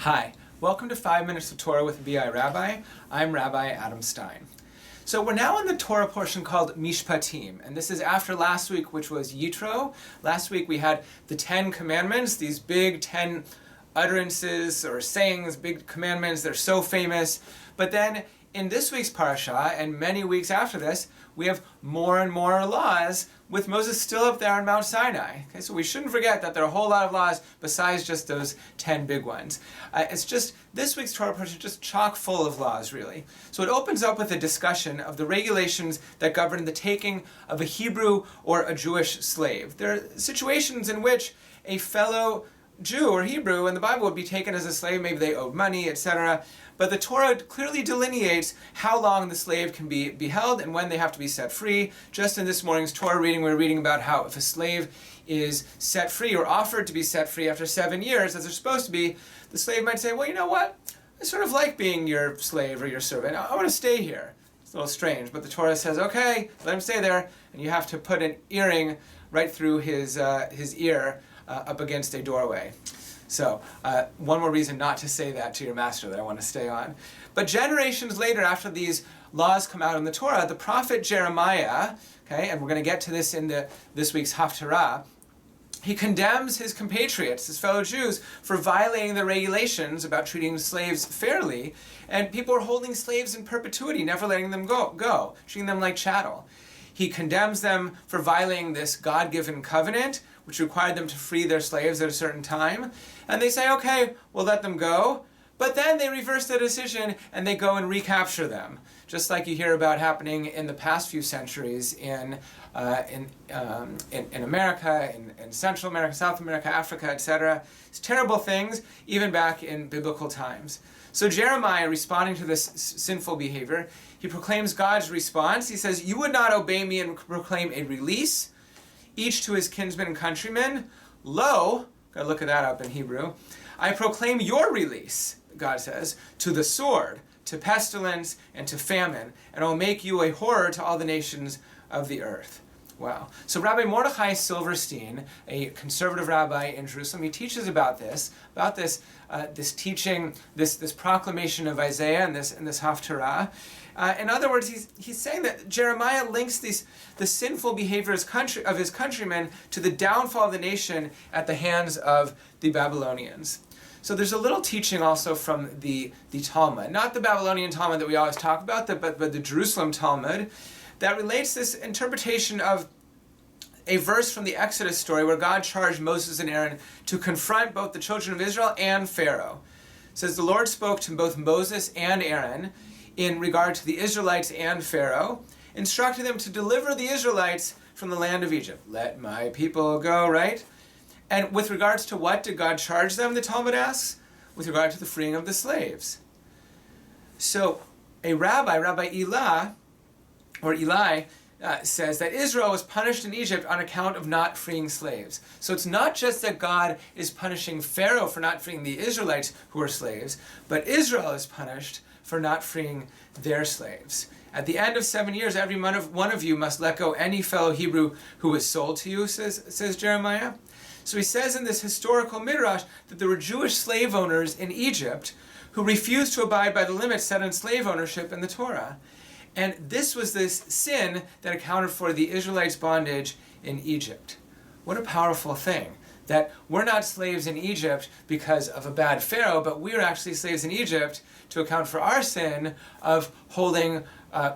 Hi, welcome to 5 Minutes of Torah with BI Rabbi. I'm Rabbi Adam Stein. So we're now in the Torah portion called Mishpatim, and this is after last week, which was Yitro. Last week we had the 10 commandments, these big 10 utterances or sayings, big commandments. They're so famous. But then in this week's parasha and many weeks after this, we have more and more laws with Moses still up there on Mount Sinai. Okay, so we shouldn't forget that there are a whole lot of laws besides just those 10 big ones. It's just, this week's Torah portion is just chock full of laws, really. So it opens up with a discussion of the regulations that govern the taking of a Hebrew or a Jewish slave. There are situations in which a fellow Jew or Hebrew in the Bible would be taken as a slave, maybe they owed money, etc. But the Torah clearly delineates how long the slave can be held and when they have to be set free. Just in this morning's Torah reading, we're reading about how if a slave is set free or offered to be set free after 7 years, as they're supposed to be, the slave might say, well, you know what? I sort of like being your slave or your servant. I want to stay here. It's a little strange, but the Torah says, okay, let him stay there, and you have to put an earring right through his ear up against a doorway. So, one more reason not to say that to your master that I want to stay on. But generations later, after these laws come out in the Torah, the prophet Jeremiah, okay, and we're going to get to this in this week's Haftarah, he condemns his compatriots, his fellow Jews, for violating the regulations about treating slaves fairly, and people are holding slaves in perpetuity, never letting them go, treating them like chattel. He condemns them for violating this God-given covenant, which required them to free their slaves at a certain time. And they say, okay, we'll let them go. But then they reverse their decision and they go and recapture them. Just like you hear about happening in the past few centuries in America, in Central America, South America, Africa, etc. It's terrible things, even back in biblical times. So Jeremiah, responding to this sinful behavior, he proclaims God's response. He says, you would not obey me and proclaim a release, each to his kinsmen and countrymen. Lo, gotta look at that up in Hebrew, I proclaim your release, God says, to the sword, to pestilence, and to famine, and I will make you a horror to all the nations of the earth. Wow. So Rabbi Mordechai Silverstein, a conservative rabbi in Jerusalem, he teaches about this teaching, this proclamation of Isaiah and this Haftarah. In other words, he's saying that Jeremiah links the sinful behavior of his countrymen to the downfall of the nation at the hands of the Babylonians. So there's a little teaching also from the Talmud, not the Babylonian Talmud that we always talk about, but the Jerusalem Talmud, that relates this interpretation of a verse from the Exodus story where God charged Moses and Aaron to confront both the children of Israel and Pharaoh. It says, the Lord spoke to both Moses and Aaron in regard to the Israelites and Pharaoh, instructing them to deliver the Israelites from the land of Egypt. Let my people go, right? And with regards to what did God charge them, the Talmud asks? With regard to the freeing of the slaves. So a rabbi, Rabbi Eli, says that Israel was punished in Egypt on account of not freeing slaves. So it's not just that God is punishing Pharaoh for not freeing the Israelites who are slaves, but Israel is punished for not freeing their slaves. At the end of 7 years, every one of you must let go any fellow Hebrew who was sold to you, says Jeremiah. So he says in this historical midrash that there were Jewish slave owners in Egypt who refused to abide by the limits set on slave ownership in the Torah. And this was this sin that accounted for the Israelites' bondage in Egypt. What a powerful thing. That we're not slaves in Egypt because of a bad Pharaoh, but we're actually slaves in Egypt to account for our sin of holding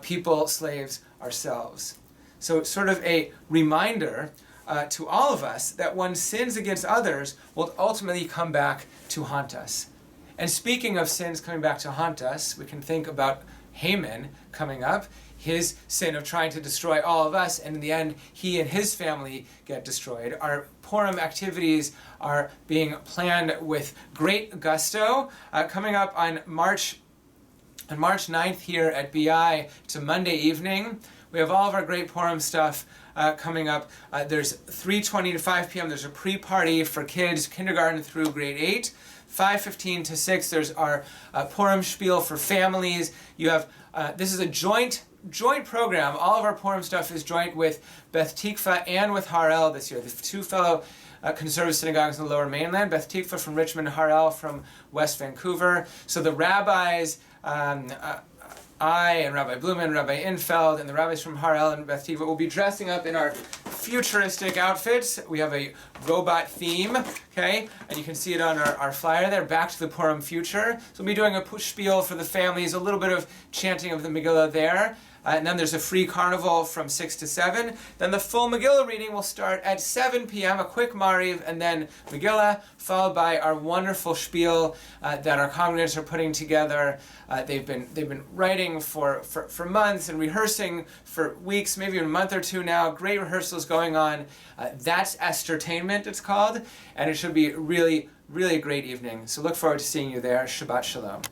people slaves ourselves. So it's sort of a reminder to all of us that one sins against others will ultimately come back to haunt us. And speaking of sins coming back to haunt us, we can think about Haman coming up, his sin of trying to destroy all of us, and in the end, he and his family get destroyed. Our Purim activities are being planned with great gusto. Coming up on March 9th here at BI, it's a Monday evening. We have all of our great Purim stuff coming up. There's 3:20 to 5 p.m. There's a pre-party for kids, kindergarten through grade 8. 5:15 to 6, there's our Purim spiel for families. You have, this is a joint program. All of our Purim stuff is joint with Beth and with Harel this year. The two fellow conservative synagogues in the Lower Mainland, Beth Tikva from Richmond, Harel from West Vancouver. So the rabbis, I and Rabbi Blumen, Rabbi Infeld, and the rabbis from Harel and Beth Tikva will be dressing up in our futuristic outfits. We have a robot theme, okay? And you can see it on our flyer there, Back to the Purim Future. So we'll be doing a push spiel for the families, a little bit of chanting of the Megillah there. And then there's a free carnival from 6 to 7. Then the full Megillah reading will start at 7 p.m., a quick Mariv, and then Megillah, followed by our wonderful spiel that our congregants are putting together. They've been writing for months and rehearsing for weeks, maybe a month or two now. Great rehearsals going on. That's Esthertainment, it's called, and it should be really, really a great evening. So look forward to seeing you there. Shabbat Shalom.